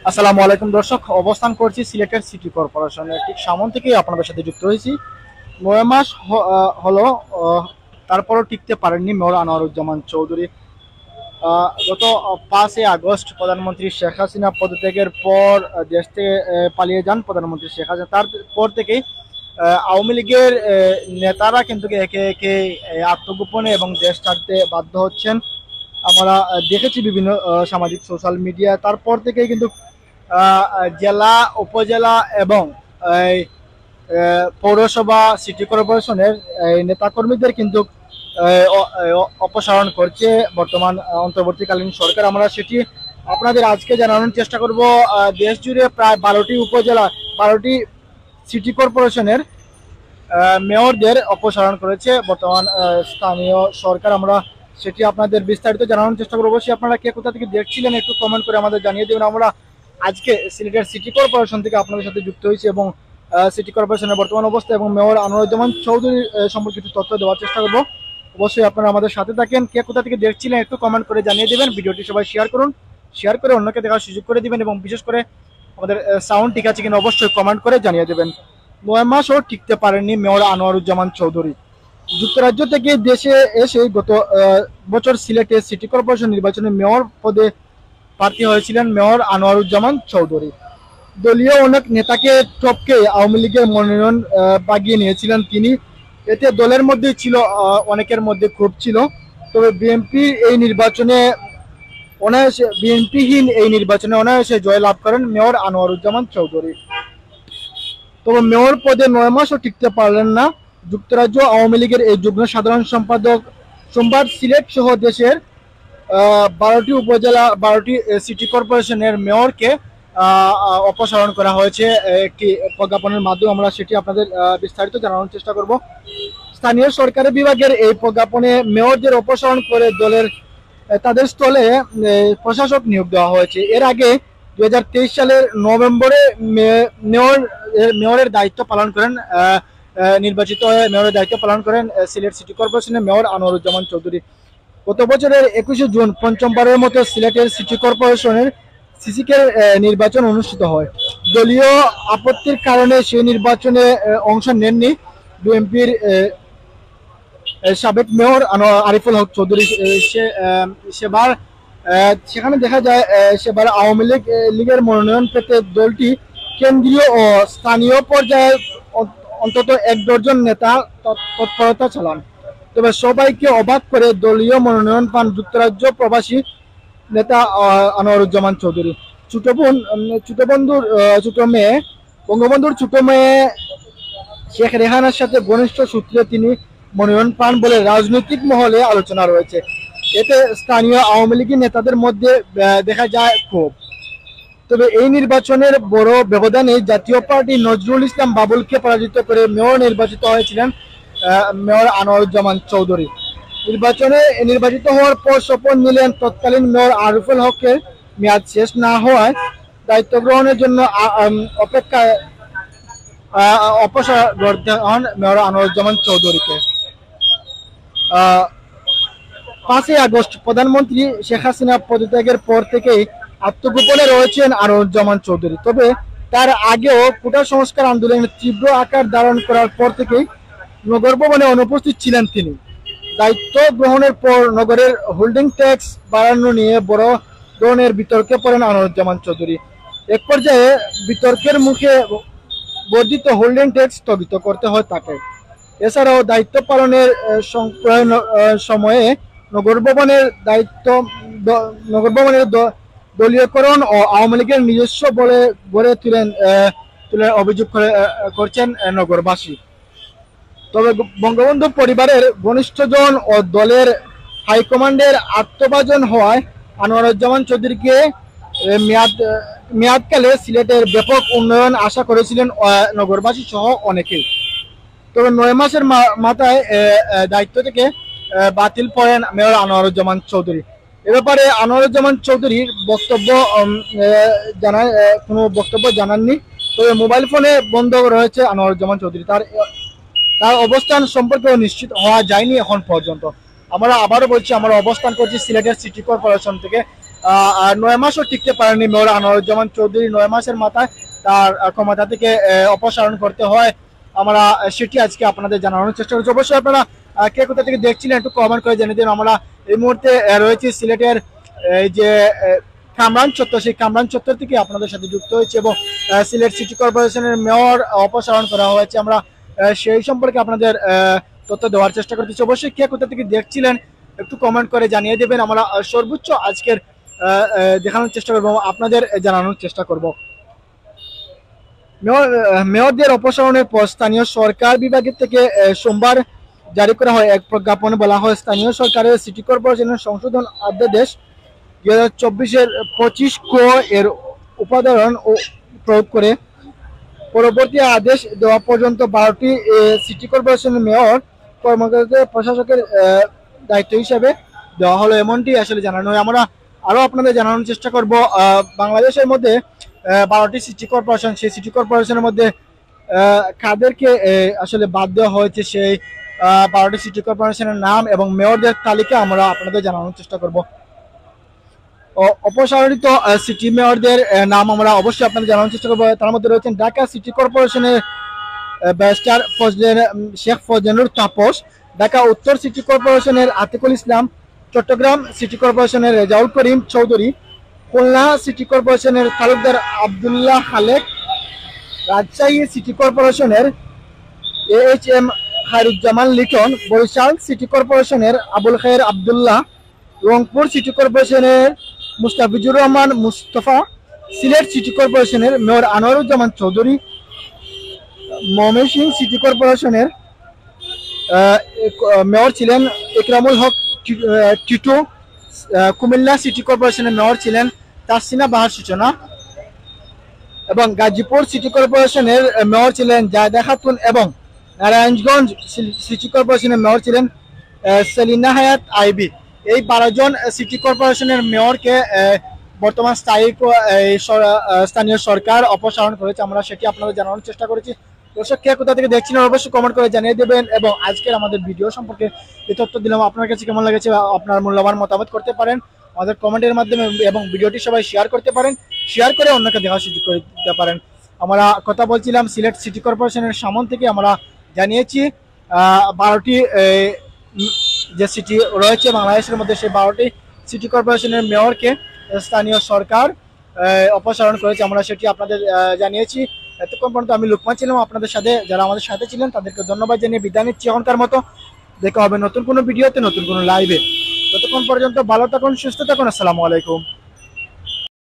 আসসালামু আলাইকুম দর্শক, অবস্থান করছি সিলেটের সিটি কর্পোরেশনের ঠিক সামন থেকেই আপনাদের সাথে যুক্ত হয়েছি। 9 মাস হলো, তারপরও টিকতে পারেননি মেয়র আনোয়ারুজ্জামান চৌধুরী। গত 5 আগস্ট প্রধানমন্ত্রী শেখ হাসিনা পদত্যাগের পর দেশ থেকে পালিয়ে যান প্রধানমন্ত্রী শেখ হাসিনা। তারপর থেকেই আওয়ামী লীগের নেতারা কিন্তু একে একে আত্মগোপনে এবং দেশ ছাড়তে বাধ্য হচ্ছেন। আমরা দেখেছি বিভিন্ন সামাজিক সোশ্যাল মিডিয়া। তারপর থেকেই কিন্তু জেলা, উপজেলা এবং এই, পৌরসভা, সিটি কর্পোরেশনের নেতাকর্মীদের কিন্তু অপসারণ করছে বর্তমান অন্তর্বর্তীকালীন সরকার। আমরা সেটি আপনাদের আজকে জানানোর চেষ্টা করব। দেশ জুড়ে প্রায় 12টি উপজেলা, 12টি সিটি কর্পোরেশনের মেয়রদের অপসারণ করেছে বর্তমান স্থানীয় সরকার। আমরা সেটি আপনাদের বিস্তারিত জানানোর চেষ্টা করবো। অবশ্যই আপনারা কে কোথা থেকে দেখছিলেন একটু কমেন্ট করে আমাদের জানিয়ে দেবেন। আমরা আজকে সিলেটের সিটি কর্পোরেশন থেকে আপনাদের সাথে যুক্ত হয়েছি এবং সিটি কর্পোরেশনের বর্তমান অবস্থা এবং মেয়র আনোয়ারুজ্জামান চৌধুরী সম্পর্কিত তথ্য দেওয়ার চেষ্টা করবো। অবশ্যই আপনারা আমাদের সাথে থাকেন। কে কোথা থেকে দেখছিলেন একটু কমেন্ট করে জানিয়ে দেবেন। ভিডিওটি সবাই শেয়ার করুন, শেয়ার করে অন্যকে দেখার সুযোগ করে দিবেন এবং বিশেষ করে আমাদের সাউন্ড ঠিক আছে কিনা অবশ্যই কমেন্ট করে জানিয়ে দেবেন। 9 মাসও টিকতে পারেননি মেয়র আনোয়ারুজ্জামান চৌধুরী। যুক্তরাজ্য থেকে দেশে এসে গত বছর সিলেটে সিটি কর্পোরেশন নির্বাচনে মেয়র পদে প্রার্থী হয়েছিলেন মেয়র আনোয়ারুজ্জামান চৌধুরী। দলীয় অনেক নেতাকে টপকে আওয়ামী লীগের মনোনয়ন বাগিয়ে নিয়েছিলেন তিনি। এতে দলের মধ্যে ছিল, অনেকের মধ্যে ক্ষোভ ছিল। তবে বিএনপিহীন এই নির্বাচনে অনায়াসে জয়লাভ করেন মেয়র আনোয়ারুজ্জামান চৌধুরী। তবে মেয়র পদে 9 মাসও টিকতে পারলেন না। যুক্তরাজ্য আওয়ামী লীগের এই যুগ্ম সাধারণ সম্পাদক সোমবার সিলেট সহ দেশের 12টি উপজেলা, 12টি সিটি কর্পোরেশনের মেয়রকে অপসারণ করা হয়েছে একটি প্রজ্ঞাপনের মাধ্যমে। আমরা সেটি আপনাদের বিস্তারিত জানানোর চেষ্টা করব। স্থানীয় সরকারি বিভাগের এই প্রজ্ঞাপনে মেয়রদের অপসারণ করে তাদের স্থলে প্রশাসক নিয়োগ দেওয়া হয়েছে। এর আগে 2023 সালের নভেম্বরে মেয়রের দায়িত্ব পালন করেন, নির্বাচিত হয়ে মেয়রের দায়িত্ব পালন করেন সিলেট সিটি কর্পোরেশনের মেয়র আনোয়ারুজ্জামান চৌধুরী। গত বছরের 21শে জুন পঞ্চমবারের মতো সিলেটের সিটি কর্পোরেশনের সিসিকের নির্বাচন অনুষ্ঠিত হয়। দলীয় আপত্তির কারণে সেই নির্বাচনে অংশ নেননি বিএনপির সাবেক মেয়র আরিফুল হক চৌধুরী। সেখানে দেখা যায় সেবার আওয়ামী লীগের মনোনয়ন পেতে দলটি কেন্দ্রীয় ও স্থানীয় পর্যায়ে অন্তত 1 ডজন নেতা তৎপরতা চালান। তবে সবাইকে অবাক করে দলীয় মনোনয়ন পান যুক্তরাজ্য প্রবাসী নেতা আনোয়ারুজ্জামান চৌধুরী। বঙ্গবন্ধুর ছোট মেয়ে শেখ রেহানার সাথে ঘনিষ্ঠ সূত্রে তিনি মনোনয়ন পান বলে রাজনৈতিক মহলে আলোচনা রয়েছে। এতে স্থানীয় আওয়ামী লীগ নেতাদের মধ্যে দেখা যায় ক্ষোভ। তবে এই নির্বাচনের বড় ব্যবধানে জাতীয় পার্টি নজরুল ইসলাম বাবুলকে পরাজিত করে মেয়র নির্বাচিত হয়েছিলেন মেয়র আনোয়ারুজ্জামান চৌধুরী। নির্বাচিত হওয়ার পর শপথ নিলেন তৎকালীন মেয়র আরিফুল হকের মেয়াদ শেষ না হওয়ায় দায়িত্ব গ্রহণের জন্য অপসার করতে হন মেয়র আনোয়ারুজ্জামান চৌধুরীকে। 5 আগস্ট প্রধানমন্ত্রী শেখ হাসিনা পদত্যাগের পর থেকেই আত্মগোপনে রয়েছেন আনোয়ারুজ্জামান চৌধুরী। তবে তার আগেও কোটা সংস্কার আন্দোলনের তীব্র আকার ধারণ করার পর থেকেই নগর ভবনে অনুপস্থিত ছিলেন তিনি। দায়িত্ব গ্রহণের পর নগরের হোল্ডিং ট্যাক্স বাড়ানো নিয়ে বড় ধরনের বিতর্কে পড়েন আনোয়ারুজ্জামান চৌধুরী। এক পর্যায়ে বিতর্কের মুখে বর্ধিত হোল্ডিং ট্যাক্স স্থগিত করতে হয় তাকে। এছাড়াও দায়িত্ব পালনের সময়ে নগর ভবনের দলীয়করণ ও আওয়ামী লীগের নিজস্ব বলে গড়ে তুলে অভিযোগ করছেন নগরবাসী। তবে বঙ্গবন্ধু পরিবারের ঘনিষ্ঠজন ও দলের হাইকমান্ডের আত্মভাজন হওয়ায় আনোয়ারুজ্জামান চৌধুরীকে মেয়াদকালে সিলেটের ব্যাপক উন্নয়ন আশা করেছিলেন নগরবাসী সহ অনেকেই। তবে 9 মাসের মাথায় দায়িত্ব থেকে বাতিল করেন মেয়র আনোয়ারুজ্জামান চৌধুরী। এ ব্যাপারে আনোয়ারুজ্জামান চৌধুরীর কোনো বক্তব্য জানাননি। তবে মোবাইল ফোনে বন্ধ রয়েছে আনোয়ারুজ্জামান চৌধুরী। তার অবস্থান সম্পর্কেও নিশ্চিত হওয়া যায়নি এখন পর্যন্ত। আমরা আবারও বলছি, আমরা অবস্থান করছি সিলেটের সিটি কর্পোরেশন থেকে। আর 9 মাসও টিকতে পারেননি মেয়র আনোয়ারুজ্জামান চৌধুরী। 9 মাসের মাথায় তার ক্ষমতা থেকে অপসারণ করতে হয়। আমরা সেটি আজকে আপনাদের জানানোর চেষ্টা করছি। অবশ্যই আপনারা কে কোথা থেকে দেখছিলেন একটু কমেন্ট করে জানিয়ে দিন। আমরা এই মুহূর্তে রয়েছি সিলেটের এই যে কামরান চত্বর, সেই কামরান চত্বর থেকে আপনাদের সাথে যুক্ত হয়েছে এবং সিলেট সিটি কর্পোরেশনের মেয়র অপসারণ করা হয়েছে। আমরা সেই সম্পর্কে আপনাদের তথ্য দেওয়ার চেষ্টা করতেছি। অবশ্যই কে কোথা থেকে দেখছিলেন একটু কমেন্ট করে জানিয়ে দেবেন। আমরা সর্বোচ্চ আজকের দেখানোর চেষ্টা করবো, আপনাদের জানানোর চেষ্টা করব। মেয়রদের অপসারণের পর স্থানীয় সরকার বিভাগের থেকে সোমবার জারি করা হয় এক প্রজ্ঞাপনে বলা হয়, স্থানীয় সরকারের সিটি কর্পোরেশনের সংশোধন অধ্যাদেশ 2024-25 ক এর উপাদান ও প্রয়োগ করে পরবর্তী আদেশ দেওয়া পর্যন্ত 12টি সিটি কর্পোরেশনের মেয়র কর্মকর্তাদের প্রশাসকের দায়িত্ব হিসেবে দেওয়া হলো, এমনটি আসলে জানানো হয়। আমরা আরো আপনাদের জানানোর চেষ্টা করব বাংলাদেশের মধ্যে 12টি সিটি কর্পোরেশন, সেই সিটি কর্পোরেশনের মধ্যে কাদেরকে আসলে বাদ দেওয়া হয়েছে, সেই 12টি সিটি কর্পোরেশনের নাম এবং মেয়রদের তালিকা আমরা আপনাদের জানানোর চেষ্টা করব। অপসারিত সিটি মেয়রদের নাম আমরা অবশ্যই আপনাদের জানানোর চেষ্টা করবো। তার মধ্যে রয়েছেন ঢাকা সিটি কর্পোরেশনের ব্যারিস্টার শেখ ফজলেনুর তাপস, ঢাকা উত্তর সিটি কর্পোরেশনের আতিকুল ইসলাম, চট্টগ্রাম সিটি কর্পোরেশনের রেজাউল করিম চৌধুরী, খুলনা সিটি কর্পোরেশনের তালুকদার আবদুল্লাহ খালেক, রাজশাহী সিটি কর্পোরেশনের AHM খায়রুজ্জামান লিটন, বরিশাল সিটি কর্পোরেশনের আবুল খায়ের আবদুল্লাহ, রংপুর সিটি কর্পোরেশনের মুস্তাফিজুর রহমান মুস্তফা, সিলেট সিটি কর্পোরেশনের মেয়র আনোয়ারুজ্জামান চৌধুরী, ময়মনসিংহ সিটি কর্পোরেশনের মেয়র ছিলেন ইকরামুল হক টিটু, কুমিল্লা সিটি কর্পোরেশনের মেয়র ছিলেন তাসিনা বাহার সূচনা এবং গাজীপুর সিটি কর্পোরেশনের মেয়র ছিলেন জায়দা খাতুন এবং নারায়ণগঞ্জ সিটি কর্পোরেশনের মেয়র ছিলেন সেলিনা হায়াত আইবি। এই 12 জন সিটি কর্পোরেশনের মেয়রকে বর্তমান স্থানীয় সরকার অপসারণ করেছে। আমরা সেটি আপনাদের জানানোর চেষ্টা করেছি। দর্শক কে কোথা থেকে দেখছিলেন অবশ্যই কমেন্ট করে জানিয়ে দেবেন এবং আজকের আমাদের ভিডিও সম্পর্কে যে তথ্য দিলাম আপনার কাছে কেমন লেগেছে আপনার মূল্যবান মতামত করতে পারেন আমাদের কমেন্টের মাধ্যমে এবং ভিডিওটি সবাই শেয়ার করতে পারেন, শেয়ার করে অন্যকে দেখার সুযোগ করে দিতে পারেন। আমরা কথা বলছিলাম সিলেট সিটি কর্পোরেশনের সামন থেকে আমরা জানিয়েছি 12টি যে সিটি রয়েছে বাংলাদেশের মধ্যে, সেই 12টি সিটি কর্পোরেশনের মেয়রকে স্থানীয় সরকার অপসারণ করেছে। আমরা সেটি আপনাদের জানিয়েছি। এতক্ষণ পর্যন্ত আমি লুকমান ছিলাম আপনাদের সাথে, যারা আমাদের সাথে ছিলেন তাদেরকে ধন্যবাদ জানিয়ে বিদায় নিচ্ছি এখনকার মতো। দেখা হবে নতুন কোনো ভিডিওতে, নতুন কোনো লাইভে। ততক্ষণ পর্যন্ত ভালো থাকুন, সুস্থ থাকুন। আসসালামু আলাইকুম।